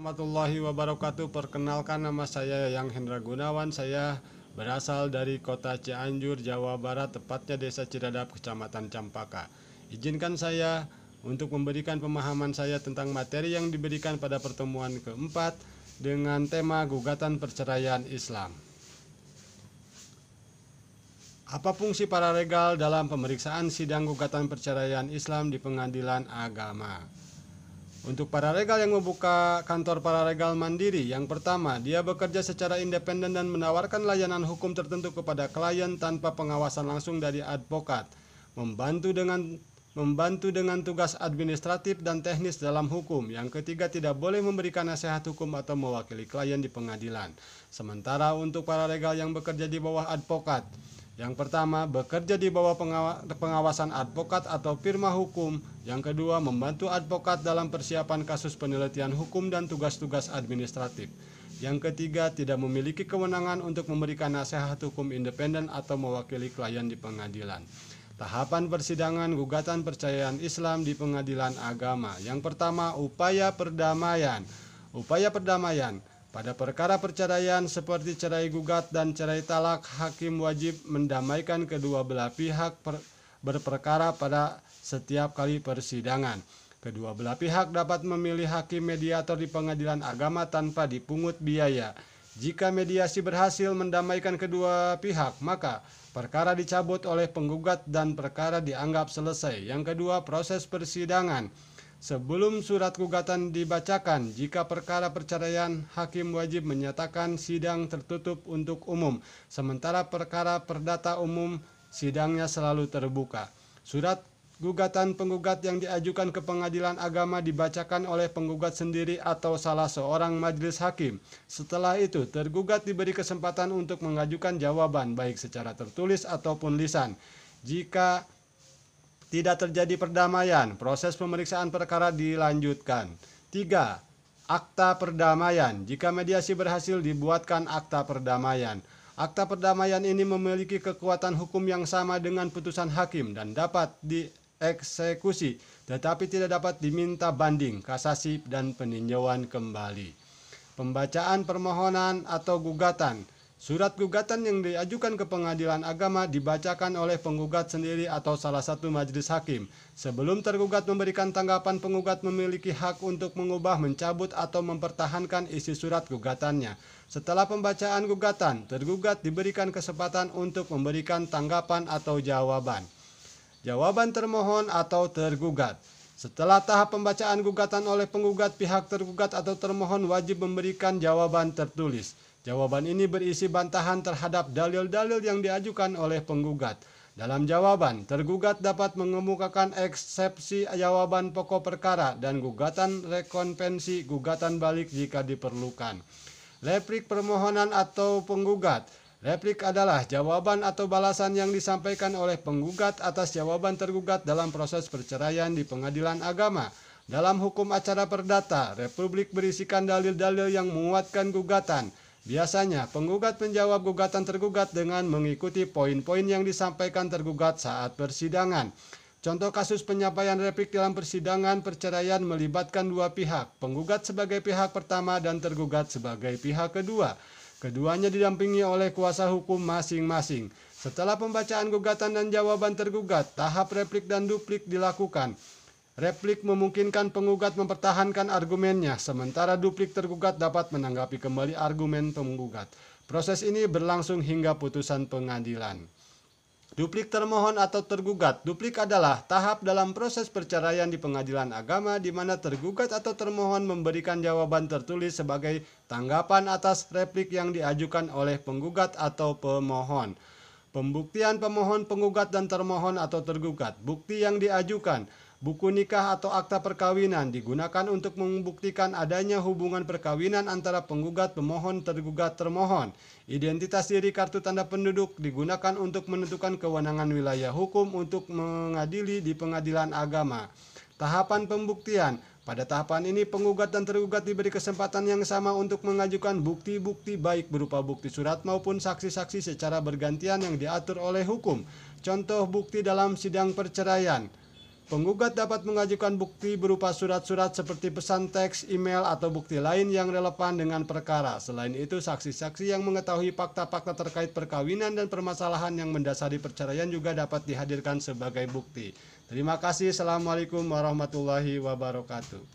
warahmatullahi wabarakatuh. Perkenalkan, nama saya Yang Hendra Gunawan. Saya berasal dari kota Cianjur, Jawa Barat, tepatnya Desa Ciradap, Kecamatan Campaka. Izinkan saya untuk memberikan pemahaman saya tentang materi yang diberikan pada pertemuan keempat dengan tema gugatan perceraian Islam. Apa fungsi paralegal dalam pemeriksaan sidang gugatan perceraian Islam di pengadilan agama? Untuk paralegal yang membuka kantor paralegal mandiri, yang pertama, dia bekerja secara independen dan menawarkan layanan hukum tertentu kepada klien tanpa pengawasan langsung dari advokat, membantu dengan tugas administratif dan teknis dalam hukum. Yang ketiga, tidak boleh memberikan nasihat hukum atau mewakili klien di pengadilan. Sementara untuk paralegal yang bekerja di bawah advokat, yang pertama, bekerja di bawah pengawasan advokat atau firma hukum. Yang kedua, membantu advokat dalam persiapan kasus penelitian hukum dan tugas-tugas administratif. Yang ketiga, tidak memiliki kewenangan untuk memberikan nasihat hukum independen atau mewakili klien di pengadilan. Tahapan persidangan gugatan perceraian Islam di pengadilan agama. Yang pertama, upaya perdamaian. Upaya perdamaian. Pada perkara perceraian seperti cerai gugat dan cerai talak, hakim wajib mendamaikan kedua belah pihak berperkara pada setiap kali persidangan. Kedua belah pihak dapat memilih hakim mediator di pengadilan agama tanpa dipungut biaya. Jika mediasi berhasil mendamaikan kedua pihak, maka perkara dicabut oleh penggugat dan perkara dianggap selesai. Yang kedua, proses persidangan. Sebelum surat gugatan dibacakan, jika perkara perceraian, hakim wajib menyatakan sidang tertutup untuk umum. Sementara perkara perdata umum, sidangnya selalu terbuka. Surat gugatan penggugat yang diajukan ke pengadilan agama dibacakan oleh penggugat sendiri atau salah seorang majelis hakim. Setelah itu, tergugat diberi kesempatan untuk mengajukan jawaban, baik secara tertulis ataupun lisan. Jika tidak terjadi perdamaian, proses pemeriksaan perkara dilanjutkan. 3. Akta perdamaian. Jika mediasi berhasil, dibuatkan akta perdamaian. Akta perdamaian ini memiliki kekuatan hukum yang sama dengan putusan hakim dan dapat dieksekusi, tetapi tidak dapat diminta banding, kasasi, dan peninjauan kembali. Pembacaan permohonan atau gugatan. Surat gugatan yang diajukan ke pengadilan agama dibacakan oleh penggugat sendiri atau salah satu majelis hakim. Sebelum tergugat memberikan tanggapan, penggugat memiliki hak untuk mengubah, mencabut, atau mempertahankan isi surat gugatannya. Setelah pembacaan gugatan, tergugat diberikan kesempatan untuk memberikan tanggapan atau jawaban. Jawaban termohon atau tergugat. Setelah tahap pembacaan gugatan oleh penggugat, pihak tergugat atau termohon wajib memberikan jawaban tertulis. Jawaban ini berisi bantahan terhadap dalil-dalil yang diajukan oleh penggugat. Dalam jawaban, tergugat dapat mengemukakan eksepsi jawaban pokok perkara dan gugatan rekonvensi gugatan balik jika diperlukan. Replik permohonan atau penggugat. Replik adalah jawaban atau balasan yang disampaikan oleh penggugat atas jawaban tergugat dalam proses perceraian di pengadilan agama. Dalam hukum acara perdata, replik berisikan dalil-dalil yang menguatkan gugatan. Biasanya, penggugat menjawab gugatan tergugat dengan mengikuti poin-poin yang disampaikan tergugat saat persidangan. Contoh kasus penyampaian replik dalam persidangan perceraian melibatkan dua pihak, penggugat sebagai pihak pertama dan tergugat sebagai pihak kedua. Keduanya didampingi oleh kuasa hukum masing-masing. Setelah pembacaan gugatan dan jawaban tergugat, tahap replik dan duplik dilakukan. Replik memungkinkan penggugat mempertahankan argumennya, sementara duplik tergugat dapat menanggapi kembali argumen penggugat. Proses ini berlangsung hingga putusan pengadilan. Duplik termohon atau tergugat. Duplik adalah tahap dalam proses perceraian di pengadilan agama di mana tergugat atau termohon memberikan jawaban tertulis sebagai tanggapan atas replik yang diajukan oleh penggugat atau pemohon. Pembuktian pemohon, penggugat, dan termohon atau tergugat. Bukti yang diajukan. Buku nikah atau akta perkawinan digunakan untuk membuktikan adanya hubungan perkawinan antara penggugat, pemohon, tergugat, termohon. Identitas diri kartu tanda penduduk digunakan untuk menentukan kewenangan wilayah hukum untuk mengadili di pengadilan agama. Tahapan pembuktian. Pada tahapan ini penggugat dan tergugat diberi kesempatan yang sama untuk mengajukan bukti-bukti baik berupa bukti surat maupun saksi-saksi secara bergantian yang diatur oleh hukum. Contoh bukti dalam sidang perceraian. Penggugat dapat mengajukan bukti berupa surat-surat seperti pesan teks, email, atau bukti lain yang relevan dengan perkara. Selain itu, saksi-saksi yang mengetahui fakta-fakta terkait perkawinan dan permasalahan yang mendasari perceraian juga dapat dihadirkan sebagai bukti. Terima kasih. Assalamualaikum warahmatullahi wabarakatuh.